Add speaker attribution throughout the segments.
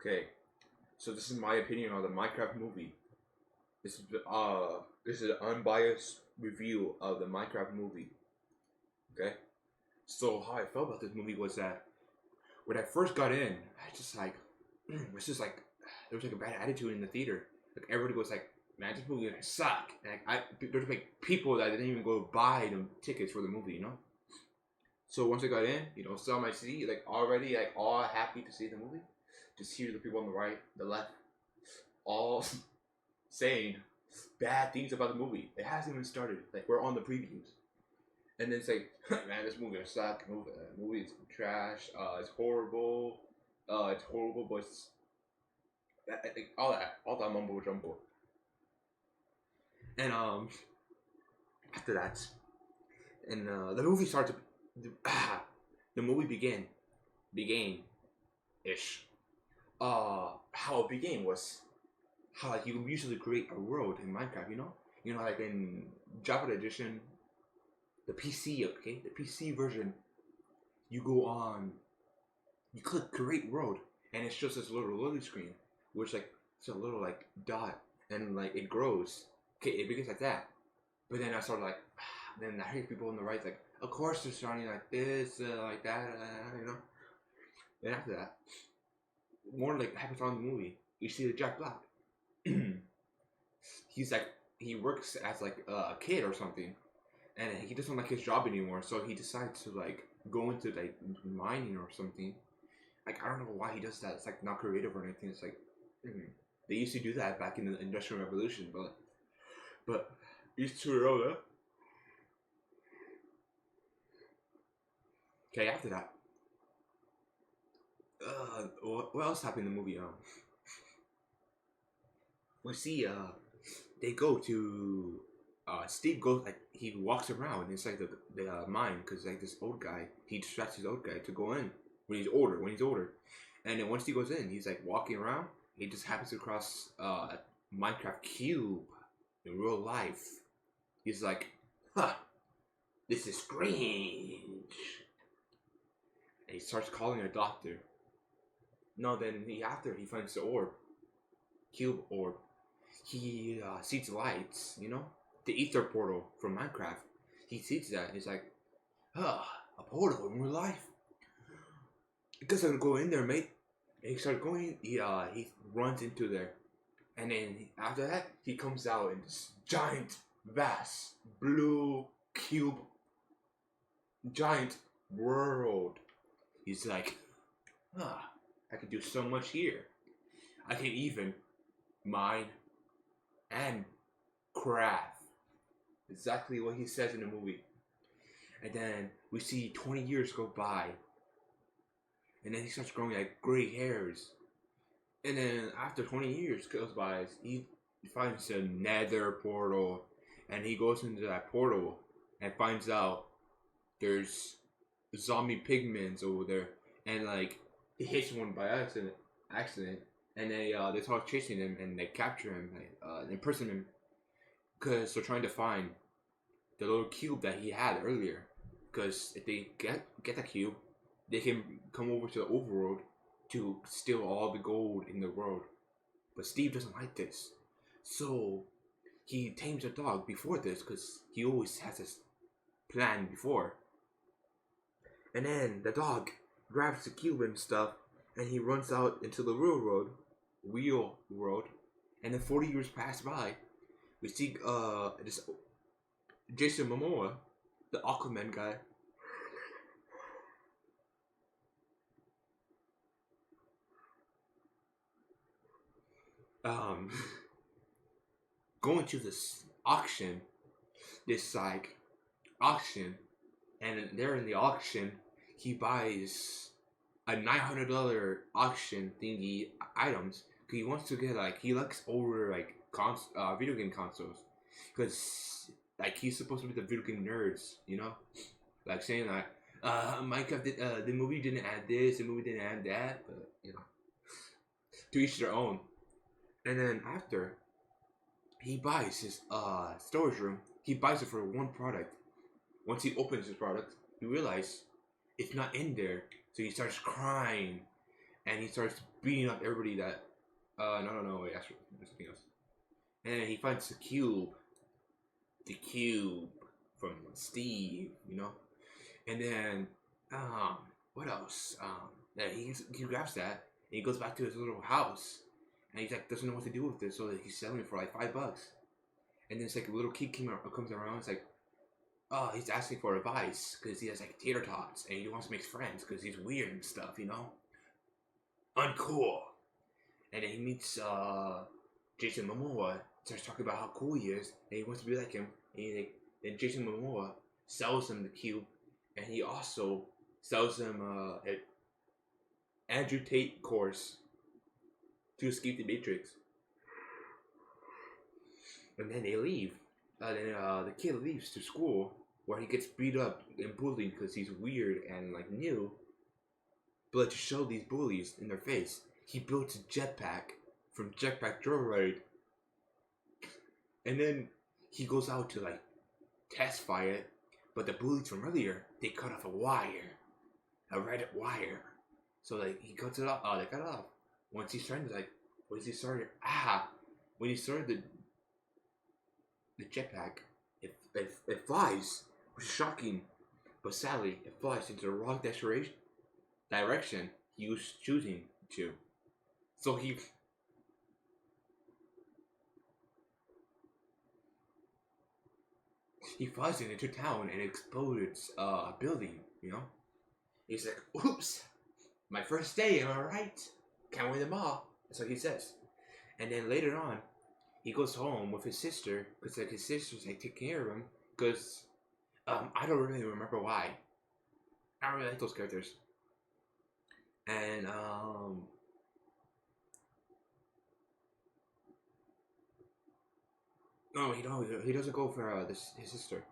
Speaker 1: Okay, so this is my opinion on the Minecraft movie. This is an unbiased review of the Minecraft movie. Okay, so how I felt about this movie was that when I first got in, I just like it was just like there was like a bad attitude in the theater. Like everybody was like, "Man, this movie gonna suck." And there's like people that didn't even go buy the tickets for the movie. So once I got in, saw my seat, like already like all happy to see the movie. Just hear the people on the right, the left, all saying bad things about the movie. It hasn't even started. Like we're on the previews, and then it's like, man, this movie gonna suck. Movie is trash. It's horrible. It's horrible, but I think all that mumbo jumbo. And after that, and the movie started. The movie began ish. How it began was how like you usually create a world in Minecraft. Like in Java Edition, the PC, okay, the PC version, you go on, you click create world, and it's just this little loading screen, which like it's a little like dot, and like it grows. Okay, it begins like that, but then I started like, then I hear people on the right like, of course they're starting like this, like that, Then after that, more like happens on the movie, you see the Jack Black. He's like he works as like a kid or something, and he doesn't like his job anymore, so he decides to like go into like mining or something. Like I don't know why he does that. It's like not creative or anything. It's like they used to do that back in the Industrial Revolution, but it's too early. Okay, after that, what else happened in the movie? We see they go to Steve goes like he walks around inside the mine because like this old guy he distracts this old guy to go in when he's older, and then once he goes in he's like walking around, he just happens to cross Minecraft cube in real life. He's like, huh, this is strange, and he starts calling a doctor. No, then after he finds the cube orb, he sees lights, the ether portal from Minecraft. He sees that and he's like, a portal in real life. He doesn't go in there, mate. And he starts going. He runs into there, and then after that, he comes out in this giant, vast, blue cube, giant world. He's like, I could do so much here. I can even mine and craft. Exactly what he says in the movie. And then we see 20 years go by. And then he starts growing like gray hairs. And then after 20 years goes by, he finds a nether portal. And he goes into that portal and finds out there's zombie pigments over there. And like, he hits one by accident. And they start chasing him and they capture him, imprison him. Because they're trying to find the little cube that he had earlier. Because if they get the cube, they can come over to the overworld to steal all the gold in the world. But Steve doesn't like this. So he tames a dog before this because he always has this plan before. And then the dog grabs the cube and stuff and he runs out into the real world. And then 40 years pass by. We see this Jason Momoa, the Aquaman guy. Going to this auction, and there in the auction, he buys a $900 auction thingy items because he wants to get he likes older video game consoles because like he's supposed to be the video game nerds, like saying like Minecraft the movie didn't add this, the movie didn't add that, but to each their own. And then after he buys his storage room, he buys it for one product. Once he opens his product, he realizes it's not in there, so he starts crying. and he starts beating up everybody that. No, wait, that's something else. And then he finds the cube from Steve, you know. And then, um, what else? Yeah, he grabs that and he goes back to his little house, and he's like doesn't know what to do with it, so he's selling it for like $5. And then it's like a little kid comes around. It's like, oh, he's asking for advice because he has like tater tots and he wants to make friends because he's weird and stuff, you know, uncool. And then he meets Jason Momoa, starts talking about how cool he is, and he wants to be like him. And then Jason Momoa sells him the cube, and he also sells him an Andrew Tate course to escape the Matrix. And then they leave. The kid leaves to school where he gets beat up and bullied because he's weird and like new. But to show these bullies in their face, he built a jetpack from Jetpack Joyride. And then he goes out to like test fire it, but the bullies from earlier, they cut off a red wire. So like he cuts it off. They cut it off. Once he started when he started the jetpack, it flies, which is shocking. But sadly, it flies into the wrong direction he was shooting to. So he flies into town and explodes a building, you know? He's like, oops, my first day, am I right? Can't win them all. That's what he says. And then later on, he goes home with his sister, because like his sister's like taking care of him, because I don't really remember why. I don't really like those characters. And no, he doesn't go for his sister.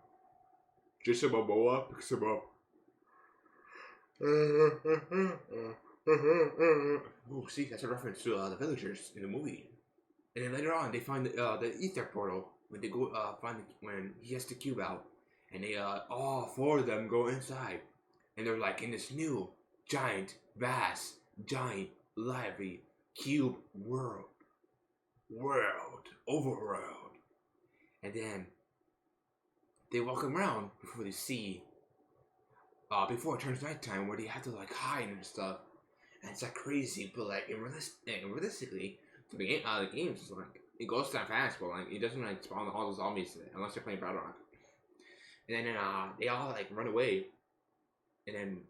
Speaker 1: Jason Momoa picks him up. Oh, see, that's a reference to the villagers in the movie. And then later on, they find the ether portal when they go when he has the cube out, and they all four of them go inside, and they're like in this new giant, vast, giant, lively cube overworld, and then they walk around before they see before it turns nighttime, where they have to like hide and stuff, and it's like crazy, but like realistically. The games is like it goes that fast, but like it doesn't like spawn all the zombies unless you're playing Battle Rock. And then they all like run away, and then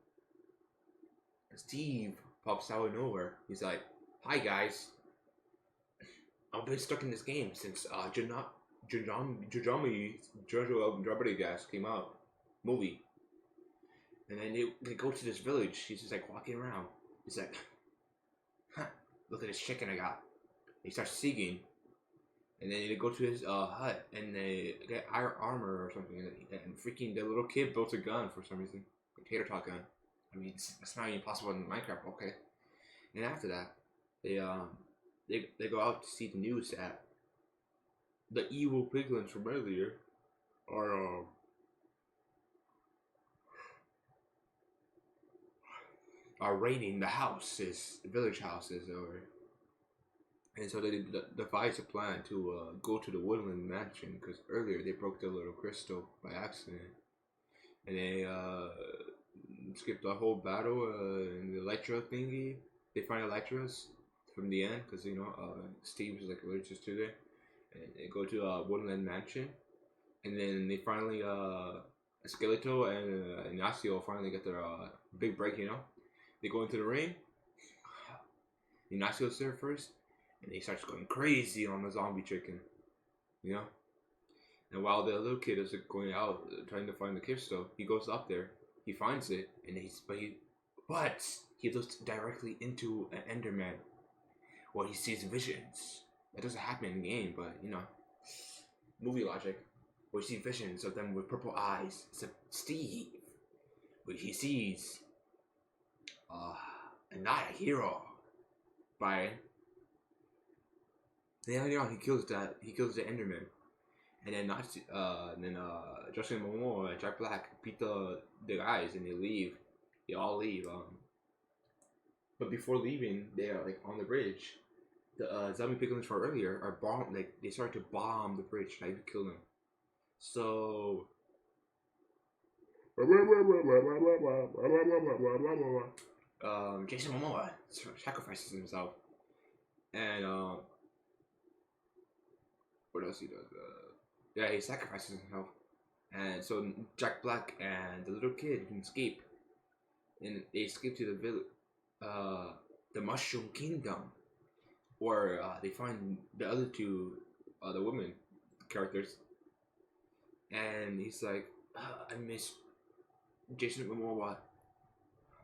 Speaker 1: Steve pops out of nowhere. He's like, "Hi guys, I've been stuck in this game since Jojo Jeopardy Gas came out movie." And then they go to this village. He's just like walking around. He's like, "Huh, look at this chicken I got." He starts singing, and then they go to his hut, and they get iron armor or something, and freaking the little kid built a gun for some reason, a tater tot gun. I mean, it's not even possible in Minecraft, okay? And after that, they go out to see the news that the evil piglins from earlier are raiding the village houses, or. And so they devised a plan to go to the Woodland Mansion, because earlier they broke the little crystal by accident. And they skipped the whole battle in the Electra thingy. They find Electras from the end, because, you know, Steve was like allergic to it. And they go to Woodland Mansion. And then they finally, Skeletor and Ignacio finally get their big break, you know. They go into the ring. Ignacio's there first. And he starts going crazy on the zombie chicken, you know. And while the little kid is going out trying to find the crystal, he goes up there, he finds it, and he looks directly into an Enderman, where he sees visions. That doesn't happen in the game, but you know, movie logic. Where he sees visions of them with purple eyes. It's Steve, where he sees, not a hero, by. Then later on, he kills the Enderman, and then Justin Momoa and Jack Black beat the guys, and they all leave. But before leaving, they are like on the bridge. The zombie piglins from earlier are bomb. Like they start to bomb the bridge, trying to kill them. So Jason Momoa sacrifices himself, and what else he does? Yeah, he sacrifices himself, and so Jack Black and the little kid can escape, and they escape to the village, the Mushroom Kingdom, where they find the other two, the women characters, and he's like, I miss Jason Momoa.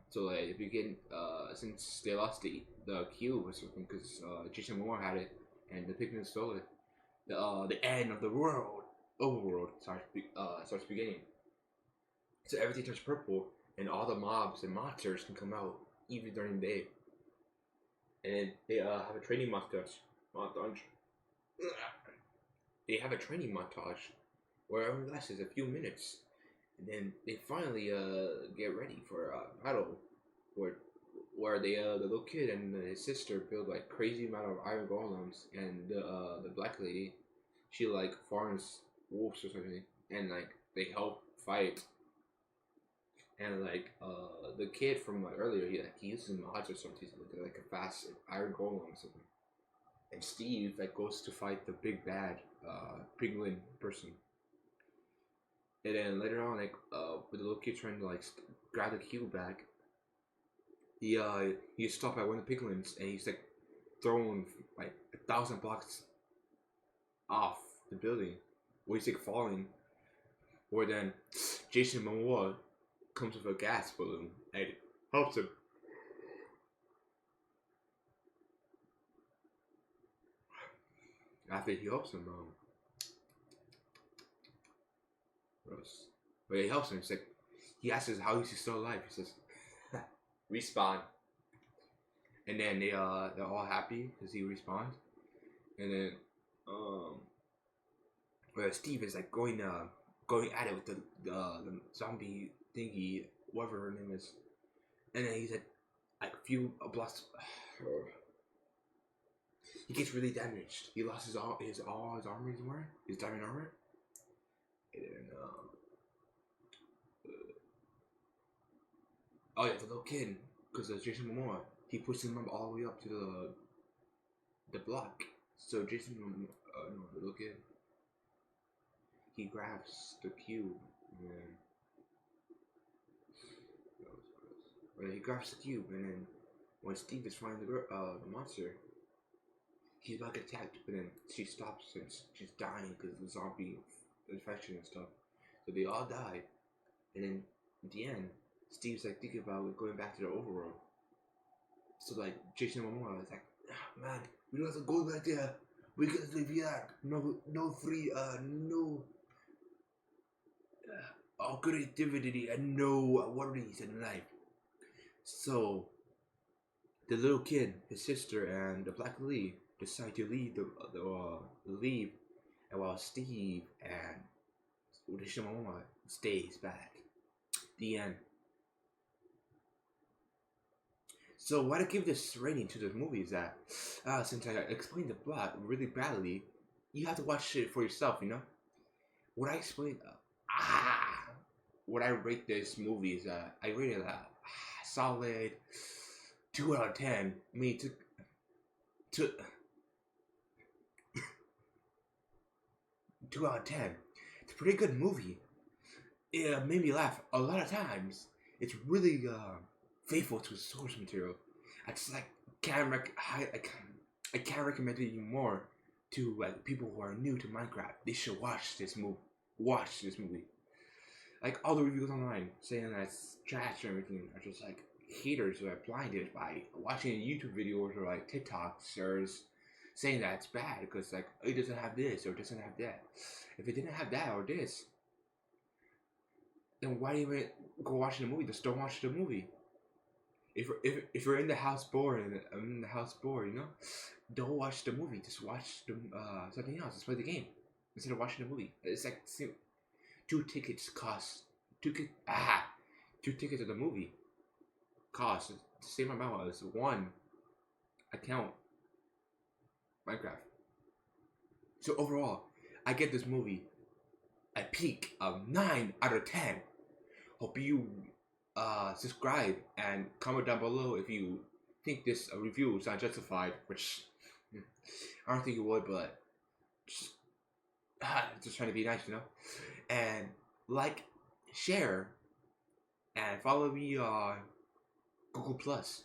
Speaker 1: So like, if you get since they lost the cube or something, because Jason Momoa had it, and the Pikmin stole it, the end of the world, overworld starts beginning. So everything turns purple, and all the mobs and monsters can come out even during the day. And they have a training montage. They have a training montage where it only lasts a few minutes, and then they finally get ready for a battle where they the little kid and his sister build like crazy amount of iron golems, and the black lady, she like farms wolves or something, and like they help fight. And like the kid from like earlier, he uses mods or something like a fast iron golem or something. And Steve like goes to fight the big bad piglin person. And then later on, like with the little kid trying to like grab the cube back, he's stopped by one of the piglins, and he's like thrown like 1,000 blocks off the building, where he's like falling. Where then Jason Momoa comes with a gas balloon and helps him. After he helps him, gross. But he helps him. It's like he asks how is he still alive. He says, "Respawn." And then they're all happy because he respawns. And then where Steve is like going at it with the zombie thingy, whatever her name is. And then he's like a few blocks. He gets really damaged. He lost his armor he's wearing, his diamond armor. And then oh yeah, the little kid, because Jason Momoa, he pushes him up all the way up to the block. So Jason, no, the little kid, he grabs the cube, and then he grabs the cube, and then when Steve is fighting the monster, he's about to get attacked, but then she stops since she's dying because of the zombie infection and stuff. So they all die, and then at the end, Steve's like thinking about going back to the overworld. So like Jason Momoa is like, man, we don't have to go back there. We can live here. No free, no all creativity and no worries in life. So the little kid, his sister, and the black lady decide to leave leave, and while Steve and Jason Momoa stays back. The end. So why to give this rating to this movie is that since I explained the plot really badly, you have to watch it for yourself. You know what I explained. What I rate this movie is I rated a solid 2 out of 10. I mean, to 2 out of 10. It's a pretty good movie. It made me laugh a lot of times. It's really faithful to its source material. I just like I can't recommend it even more to like people who are new to Minecraft. They should watch this movie. Watch this movie. Like all the reviews online saying that it's trash and everything are just like haters who are blinded by watching YouTube videos or like TikToks or saying that it's bad because like it doesn't have this or doesn't have that. If it didn't have that or this, then why even go watch the movie? Just don't watch the movie. If you're in the house bored and I'm in the house bored, you know, don't watch the movie. Just watch the something else. Just play the game instead of watching the movie. It's like two tickets cost two tickets of the movie cost to save my mind was one, I count Minecraft. So overall, I get this movie a peak of 9 out of 10. Hope you subscribe and comment down below if you think this review is not justified, which I don't think it would, but just, just trying to be nice, And like, share, and follow me on Google Plus.